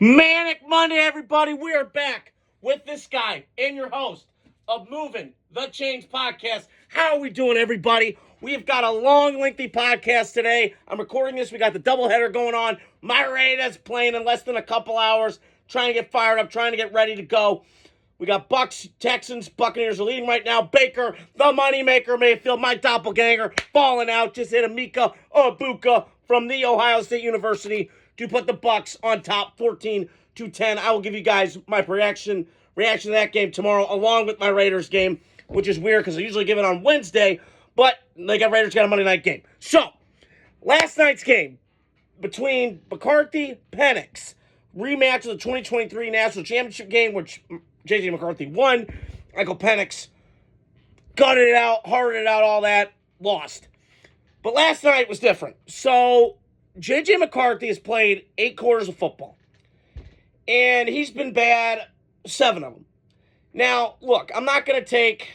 Manic Monday, everybody. We are back with this guy and your host of Moving the Chains podcast. How are we doing, everybody? We've got a long, lengthy podcast today. I'm recording this. We got the doubleheader going on. My Raiders playing in less than a couple hours. Trying to get fired up, trying to get ready to go. We got Bucks, Texans, Buccaneers are leading right now. Baker, the moneymaker, Mayfield, my doppelganger, falling out. Just hit Amika Ibuka from the Ohio State University to put the Bucks on top 14-10. I will give you guys my reaction to that game tomorrow, along with my Raiders game, which is weird because I usually give it on Wednesday, but Raiders got a Monday night game. So, last night's game between McCarthy-Penix, rematch of the 2023 National Championship game, which J.J. McCarthy won. Michael Penix gutted it out, hearted it out, all that, lost. But last night was different. So, J.J. McCarthy has played 8 quarters of football. And he's been bad 7 of them. Now, look, I'm not going to take...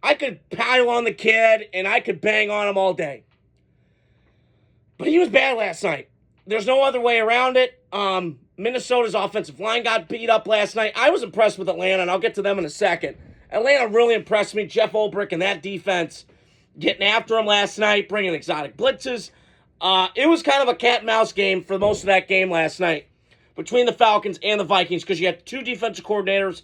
I could pile on the kid, and I could bang on him all day. But he was bad last night. There's no other way around it. Minnesota's offensive line got beat up last night. I was impressed with Atlanta, and I'll get to them in a second. Atlanta really impressed me. Jeff Ulbrich and that defense getting after him last night, bringing exotic blitzes. It was kind of a cat-and-mouse game for most of that game last night between the Falcons and the Vikings because you had 2 defensive coordinators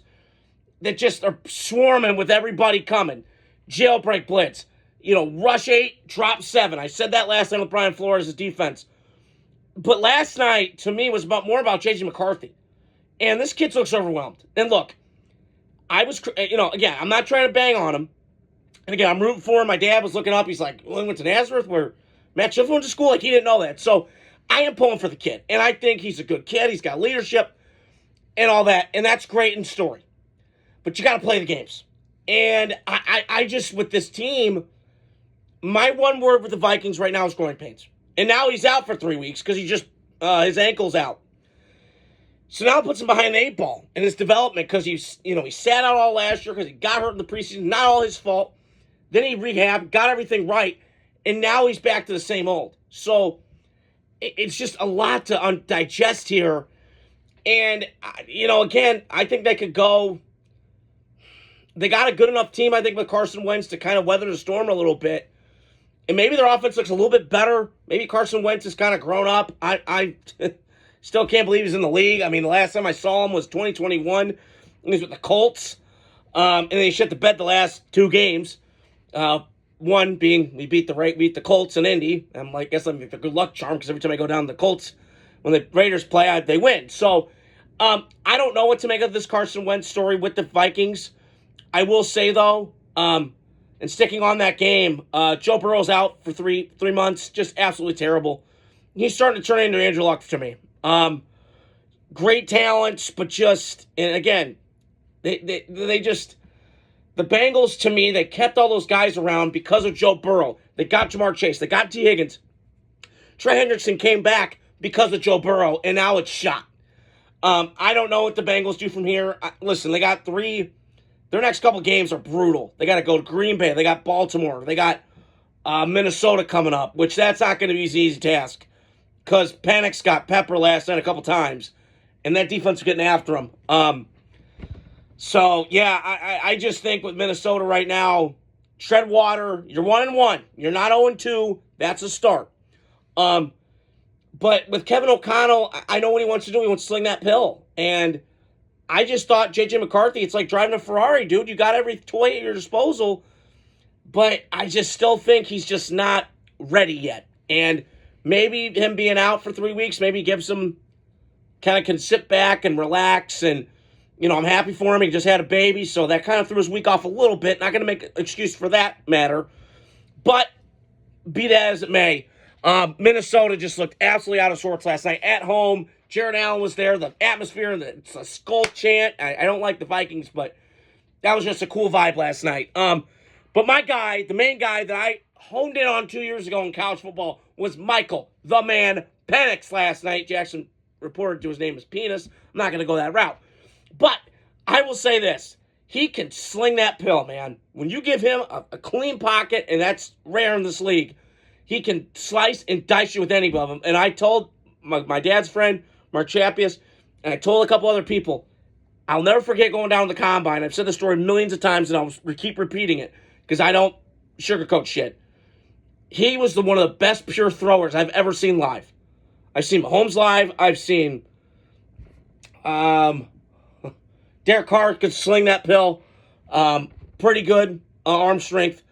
that just are swarming with everybody coming. Jailbreak blitz. Rush 8, drop 7. I said that last time with Brian Flores' defense. But last night, to me, was more about J.J. McCarthy. And this kid looks overwhelmed. And look, again, I'm not trying to bang on him. And again, I'm rooting for him. My dad was looking up. He's like, well, he went to Nazareth where Matt Schiffler went to school? Like, he didn't know that. So, I am pulling for the kid. And I think he's a good kid. He's got leadership and all that. And that's great in story. But you got to play the games. And I just, with this team, my one word with the Vikings right now is growing pains. And now he's out for 3 weeks because his ankle's out. So now it puts him behind the 8 ball in his development because he sat out all last year because he got hurt in the preseason. Not all his fault. Then he rehabbed, got everything right, and now he's back to the same old. So it's just a lot to digest here. And, again, I think they could go. They got a good enough team, I think, with Carson Wentz to kind of weather the storm a little bit. And maybe their offense looks a little bit better. Maybe Carson Wentz has kind of grown up. I still can't believe he's in the league. I mean, the last time I saw him was 2021. He was with the Colts. And they shit the bed the last 2 games. One being we beat the Colts in Indy. I guess I'm the good luck charm because every time I go down to the Colts, when the Raiders play, they win. So I don't know what to make of this Carson Wentz story with the Vikings. I will say, though, and sticking on that game, Joe Burrow's out for three months. Just absolutely terrible. He's starting to turn into Andrew Luck to me. Great talents, but and again, they just, the Bengals, to me, they kept all those guys around because of Joe Burrow. They got Jamar Chase. They got T. Higgins. Trey Hendrickson came back because of Joe Burrow, and now it's shot. I don't know what the Bengals do from here. Listen, they got 3... Their next couple games are brutal. They got to go to Green Bay. They got Baltimore. They got Minnesota coming up, which that's not going to be an easy task because Penix got pepper last night a couple times, and that defense was getting after him. I just think with Minnesota right now, tread water. You're 1-1. You're not 0-2. That's a start. But with Kevin O'Connell, I know what he wants to do. He wants to sling that pill, and I just thought J.J. McCarthy, it's like driving a Ferrari, dude. You got every toy at your disposal, but I just still think he's just not ready yet. And maybe him being out for 3 weeks, maybe gives him, kind of can sit back and relax. And, I'm happy for him. He just had a baby, so that kind of threw his week off a little bit. Not going to make an excuse for that matter. But be that as it may, Minnesota just looked absolutely out of sorts last night at home. Jared Allen was there, the atmosphere, it's a skull chant. I don't like the Vikings, but that was just a cool vibe last night. But my guy, the main guy that I honed in on 2 years ago in college football was Michael, the man, Penix last night. Jackson reported to his name as Penis. I'm not going to go that route. But I will say this. He can sling that pill, man. When you give him a clean pocket, and that's rare in this league, he can slice and dice you with any of them. And I told my dad's friend, Marchapius, and I told a couple other people, I'll never forget going down to the combine. I've said the story millions of times, and I'll keep repeating it because I don't sugarcoat shit. He was one of the best pure throwers I've ever seen live. I've seen Mahomes live. I've seen Derek Carr could sling that pill. Pretty good arm strength.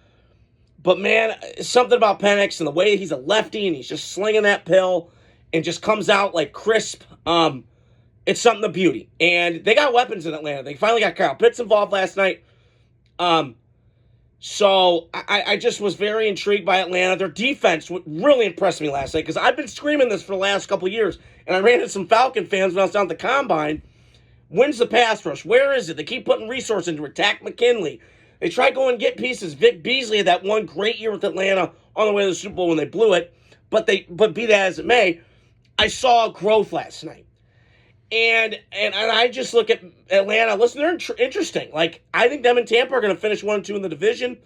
But, man, something about Penix and the way he's a lefty and he's just slinging that pill and just comes out like crisp. It's something of beauty. And they got weapons in Atlanta. They finally got Kyle Pitts involved last night. So I just was very intrigued by Atlanta. Their defense really impressed me last night because I've been screaming this for the last couple of years. And I ran into some Falcon fans when I was down at the Combine. When's the pass rush? Where is it? They keep putting resources into attack McKinley. They tried going and get pieces. Vic Beasley had that one great year with Atlanta on the way to the Super Bowl when they blew it. But be that as it may, I saw growth last night. And I just look at Atlanta. Listen, they're interesting. Like, I think them and Tampa are going to finish 1-2 in the division.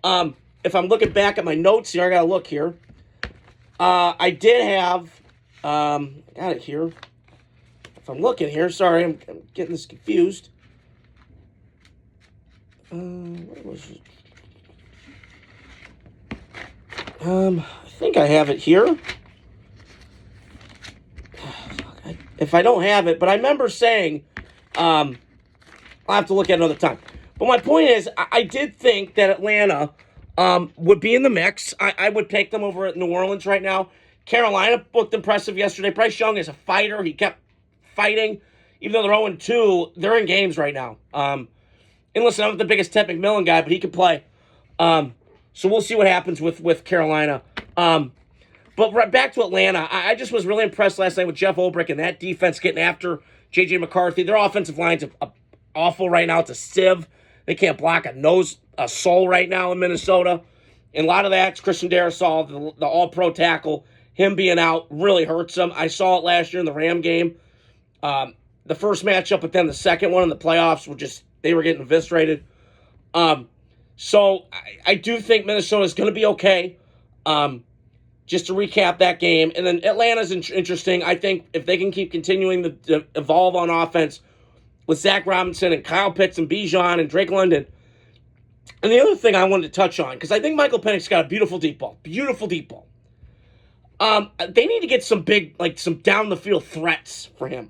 If I'm looking back at my notes here, I got to look here. I did have, got it here. If I'm looking here, sorry, I'm getting this confused. What was it? I think I have it here. If I don't have it, but I remember saying, I'll have to look at it another time. But my point is, I did think that Atlanta would be in the mix. I would take them over at New Orleans right now. Carolina looked impressive yesterday. Bryce Young is a fighter. He kept fighting. Even though they're 0-2, they're in games right now. And listen, I'm not the biggest Ted McMillan guy, but he can play. So we'll see what happens with Carolina. But right back to Atlanta, I just was really impressed last night with Jeff Ulbrich and that defense getting after J.J. McCarthy. Their offensive line's awful right now. It's a sieve. They can't block a soul right now in Minnesota. And a lot of that's Christian Darrisaw, the all-pro tackle. Him being out really hurts them. I saw it last year in the Ram game. The first matchup, but then the second one in the playoffs they were getting eviscerated. So I do think Minnesota's going to be okay. Just to recap that game. And then Atlanta's interesting. I think if they can keep continuing to evolve on offense with Zach Robinson and Kyle Pitts and Bijan and Drake London. And the other thing I wanted to touch on, because I think Michael Penix got a beautiful deep ball. Beautiful deep ball. They need to get some big, some down-the-field threats for him.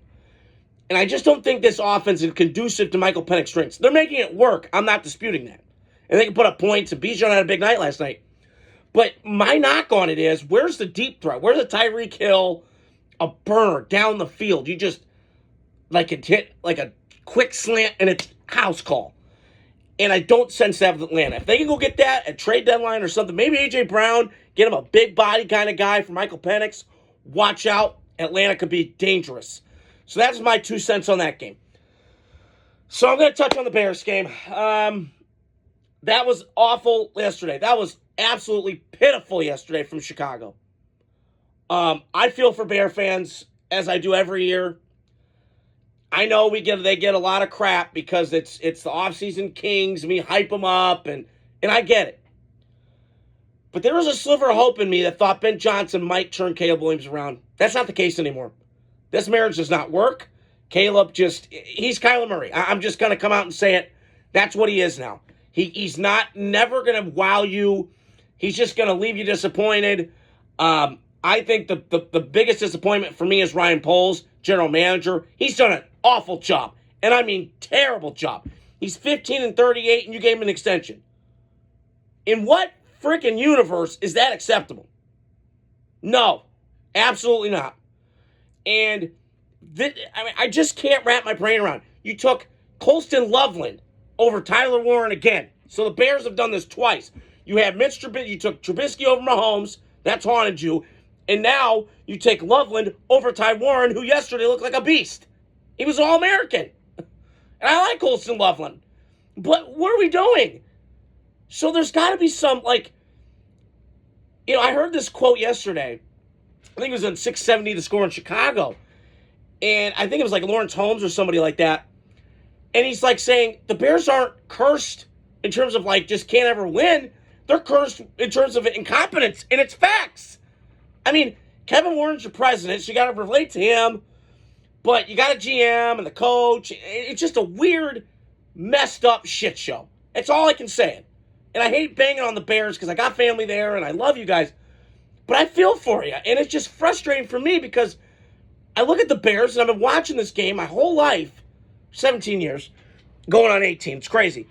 And I just don't think this offense is conducive to Michael Penix's strengths. They're making it work. I'm not disputing that. And they can put up points. And Bijan had a big night last night. But my knock on it is, where's the deep threat? Where's the Tyreek Hill, a burner down the field? You just, hit a quick slant and it's house call. And I don't sense that with Atlanta. If they can go get that at trade deadline or something, maybe A.J. Brown, get him a big body kind of guy for Michael Penix. Watch out. Atlanta could be dangerous. So that's my 2 cents on that game. So I'm going to touch on the Bears game. That was awful yesterday. That was absolutely pitiful yesterday from Chicago. I feel for Bear fans, as I do every year. I know they get a lot of crap because it's the offseason kings, and we hype them up, and I get it. But there was a sliver of hope in me that thought Ben Johnson might turn Caleb Williams around. That's not the case anymore. This marriage does not work. Caleb he's Kyler Murray. I'm just going to come out and say it. That's what he is now. He's never going to wow you. He's just going to leave you disappointed. I think the biggest disappointment for me is Ryan Poles, general manager. He's done an awful job, and I mean terrible job. He's 15-38, and you gave him an extension. In what freaking universe is that acceptable? No, absolutely not. And I just can't wrap my brain around. You took Colston Loveland over Tyler Warren again. So the Bears have done this twice. You had Mitch Trubisky. You took Trubisky over Mahomes. That's haunted you. And now you take Loveland over Ty Warren, who yesterday looked like a beast. He was All-American. And I like Colston Loveland. But what are we doing? So there's got to be some, I heard this quote yesterday. I think it was on 670 The Score in Chicago. And I think it was Lawrence Holmes or somebody like that. And he's saying the Bears aren't cursed in terms of just can't ever win. They're cursed in terms of incompetence, and it's facts. I mean, Kevin Warren's your president, so you got to relate to him. But you got a GM and the coach. It's just a weird, messed up shit show. That's all I can say. And I hate banging on the Bears because I got family there and I love you guys. But I feel for you. And it's just frustrating for me because I look at the Bears and I've been watching this game my whole life, 17 years, going on 18. It's crazy.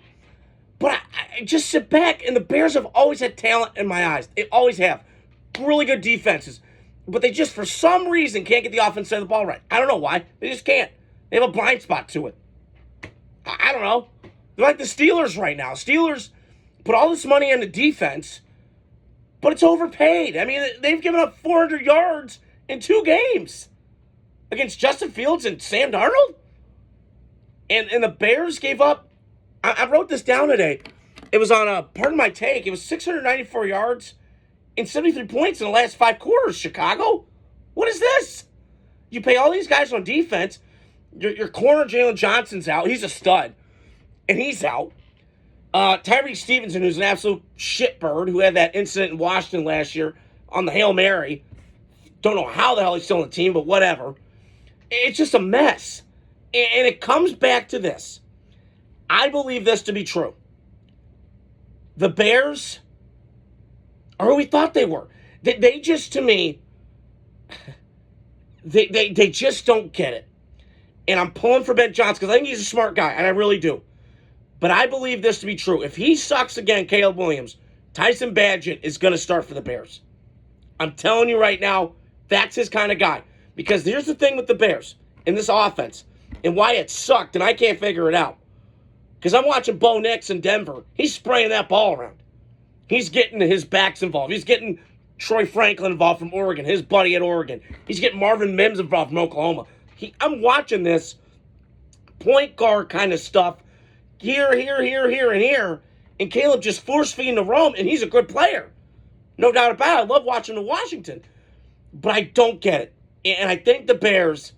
But I just sit back, and the Bears have always had talent in my eyes. They always have. Really good defenses. But they just, for some reason, can't get the offense side of the ball right. I don't know why. They just can't. They have a blind spot to it. I don't know. They're like the Steelers right now. Steelers put all this money into defense, but it's overpaid. I mean, they've given up 400 yards in 2 games against Justin Fields and Sam Darnold. And the Bears gave up, I wrote this down today. It was on pardon my take. It was 694 yards and 73 points in the last 5 quarters, Chicago. What is this? You pay all these guys on defense. Your corner, Jalen Johnson's out. He's a stud. And he's out. Tyreek Stevenson, who's an absolute shitbird, who had that incident in Washington last year on the Hail Mary. Don't know how the hell he's still on the team, but whatever. It's just a mess. And it comes back to this. I believe this to be true. The Bears are who we thought they were. They just, to me, they just don't get it. And I'm pulling for Ben Johnson because I think he's a smart guy, and I really do. But I believe this to be true. If he sucks again, Caleb Williams, Tyson Bagent is going to start for the Bears. I'm telling you right now, that's his kind of guy. Because here's the thing with the Bears in this offense and why it sucked, and I can't figure it out. Because I'm watching Bo Nix in Denver. He's spraying that ball around. He's getting his backs involved. He's getting Troy Franklin involved from Oregon, his buddy at Oregon. He's getting Marvin Mims involved from Oklahoma. I'm watching this point guard kind of stuff here, and here. And Caleb just force-feeding to Rome, and he's a good player. No doubt about it. I love watching him in Washington. But I don't get it. And I think the Bears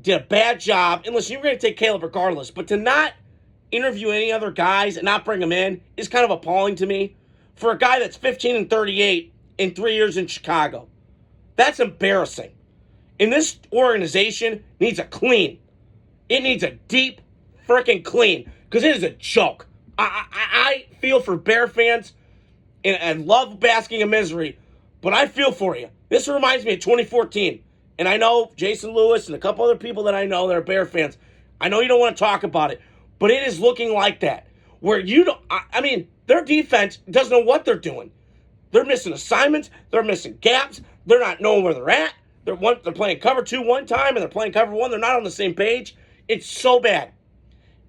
did a bad job. And listen, you're going to take Caleb regardless. But to not interview any other guys and not bring them in is kind of appalling to me. For a guy that's 15 and 38 in 3 years in Chicago. That's embarrassing. And this organization needs a clean. It needs a deep freaking clean. Because it is a joke. I feel for Bear fans and love basking in misery. But I feel for you. This reminds me of 2014. And I know Jason Lewis and a couple other people that I know that are Bear fans. I know you don't want to talk about it. But it is looking like that. Where you don't, I mean, their defense doesn't know what they're doing. They're missing assignments. They're missing gaps. They're not knowing where they're at. They're playing cover 2 one time and they're playing cover 1. They're not on the same page. It's so bad.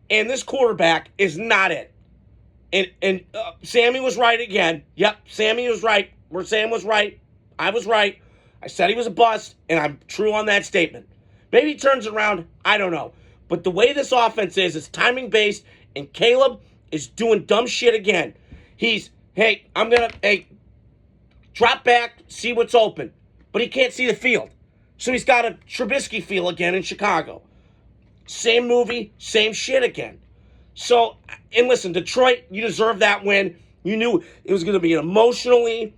And this quarterback is not it. And Sammy was right again. Yep, Sammy was right. Where Sam was right, I was right. I said he was a bust, and I'm true on that statement. Maybe he turns around. I don't know. But the way this offense is, it's timing-based, and Caleb is doing dumb shit again. He's, drop back, see what's open. But he can't see the field. So he's got a Trubisky feel again in Chicago. Same movie, same shit again. So, and listen, Detroit, you deserve that win. You knew it was going to be an emotionally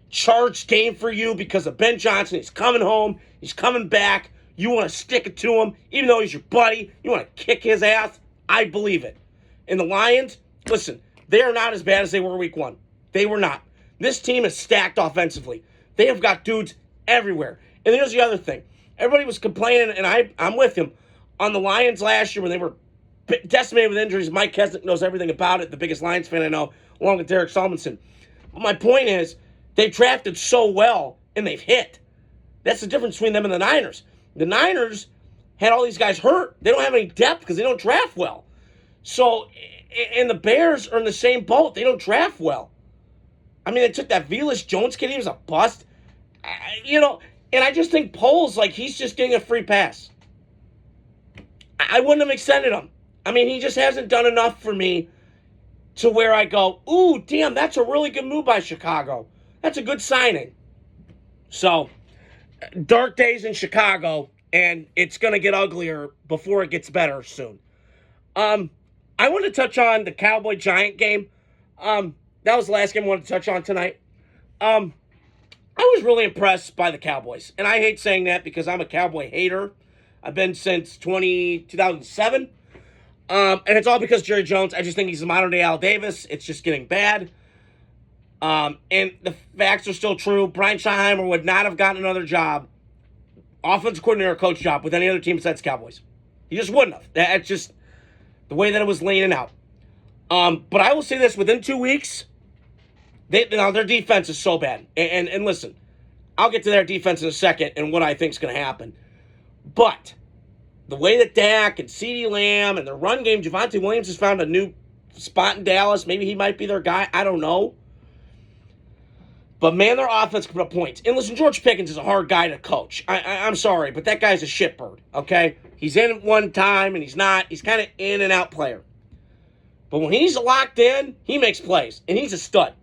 charged game for you because of Ben Johnson. He's coming home. He's coming back. You want to stick it to him, even though he's your buddy. You want to kick his ass. I believe it. And the Lions, listen, they are not as bad as they were week 1. They were not. This team is stacked offensively. They have got dudes everywhere. And here's the other thing. Everybody was complaining, and I'm with him, on the Lions last year when they were decimated with injuries. Mike Kesnick knows everything about it, the biggest Lions fan I know, along with Derek Solomon. But my point is, they've drafted so well, and they've hit. That's the difference between them and the Niners. The Niners had all these guys hurt. They don't have any depth because they don't draft well. So, and the Bears are in the same boat. They don't draft well. I mean, they took that Velus Jones kid. He was a bust. And I just think Poles, he's just getting a free pass. I wouldn't have extended him. I mean, he just hasn't done enough for me to where I go, ooh, damn, that's a really good move by Chicago. That's a good signing. So, dark days in Chicago, and it's going to get uglier before it gets better soon. I want to touch on the Cowboy-Giant game. That was the last game I wanted to touch on tonight. I was really impressed by the Cowboys. And I hate saying that because I'm a Cowboy hater. I've been since 2007. And it's all because Jerry Jones. I just think he's a modern-day Al Davis. It's just getting bad. And the facts are still true. Brian Schottenheimer would not have gotten another job, offensive coordinator or coach job, with any other team besides Cowboys. He just wouldn't have. That's just the way that it was leaning out. But I will say this, within 2 weeks, their defense is so bad. And listen, I'll get to their defense in a second and what I think is going to happen. But the way that Dak and CeeDee Lamb and their run game, Javonte Williams has found a new spot in Dallas. Maybe he might be their guy. I don't know. But, man, their offense can put up points. And listen, George Pickens is a hard guy to coach. I'm sorry, but that guy's a shitbird, okay? He's in at one time, and he's not. He's kind of in and out player. But when he's locked in, he makes plays, and he's a stud.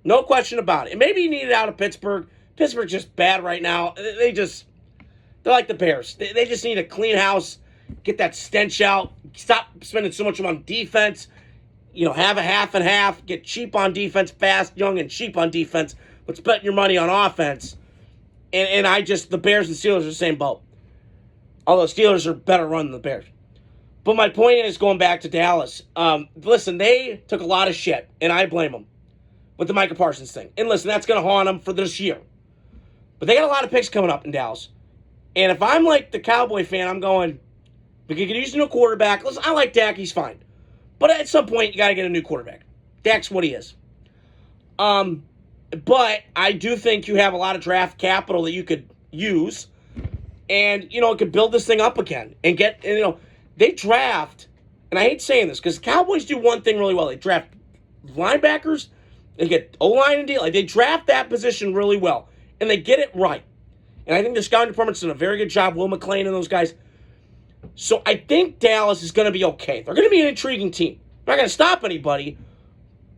No question about it. And maybe he needed out of Pittsburgh. Pittsburgh's just bad right now. They're like the Bears. They just need a clean house, get that stench out, stop spending so much on defense, have a half and half, get cheap on defense, fast, young, and cheap on defense, but spend your money on offense. And the Bears and Steelers are the same boat. Although Steelers are better run than the Bears. But my point is, going back to Dallas, listen, they took a lot of shit, and I blame them, with the Micah Parsons thing. And listen, that's going to haunt them for this year. But they got a lot of picks coming up in Dallas. And if I'm like the Cowboy fan, I'm going, we could use a new quarterback. Listen, I like Dak, he's fine. But at some point, you got to get a new quarterback. Dak's what he is. But I do think you have a lot of draft capital that you could use. And, it could build this thing up again. And they draft, and I hate saying this, because Cowboys do one thing really well. They draft linebackers, they get O-line and D. They draft that position really well. And they get it right. And I think the scouting department's done a very good job, Will McClain and those guys. So I think Dallas is going to be okay. They're going to be an intriguing team. They're not going to stop anybody.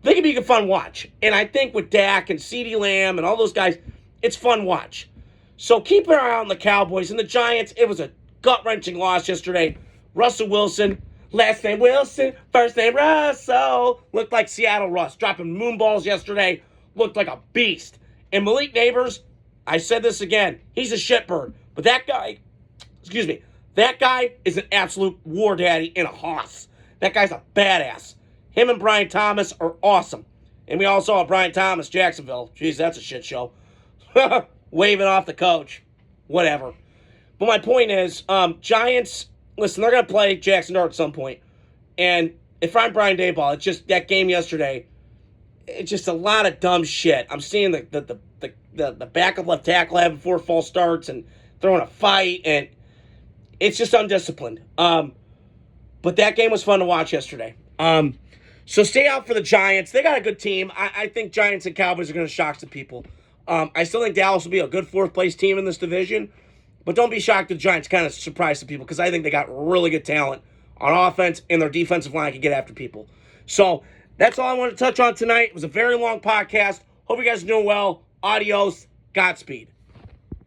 They can be a fun watch. And I think with Dak and CeeDee Lamb and all those guys, it's fun watch. So keep an eye on the Cowboys and the Giants. It was a gut-wrenching loss yesterday. Russell Wilson, last name Wilson, first name Russell, looked like Seattle Russ, dropping moonballs yesterday, looked like a beast. And Malik Neighbors, I said this again, he's a shitbird. But that guy is an absolute war daddy and a hoss. That guy's a badass. Him and Brian Thomas are awesome. And we all saw Brian Thomas, Jacksonville. Jeez, that's a shit show. Waving off the coach. Whatever. But my point is, Giants, listen, they're going to play Jackson Dart at some point. And if I'm Brian Daboll, it's just that game yesterday, it's just a lot of dumb shit. I'm seeing the backup left tackle having 4 false starts and throwing a fight, and it's just undisciplined. But that game was fun to watch yesterday. So stay out for the Giants. They got a good team. I think Giants and Cowboys are going to shock some people. I still think Dallas will be a good 4th-place team in this division. But don't be shocked if the Giants kind of surprise some people, because I think they got really good talent on offense, and their defensive line can get after people. So that's all I wanted to touch on tonight. It was a very long podcast. Hope you guys are doing well. Adios. Godspeed.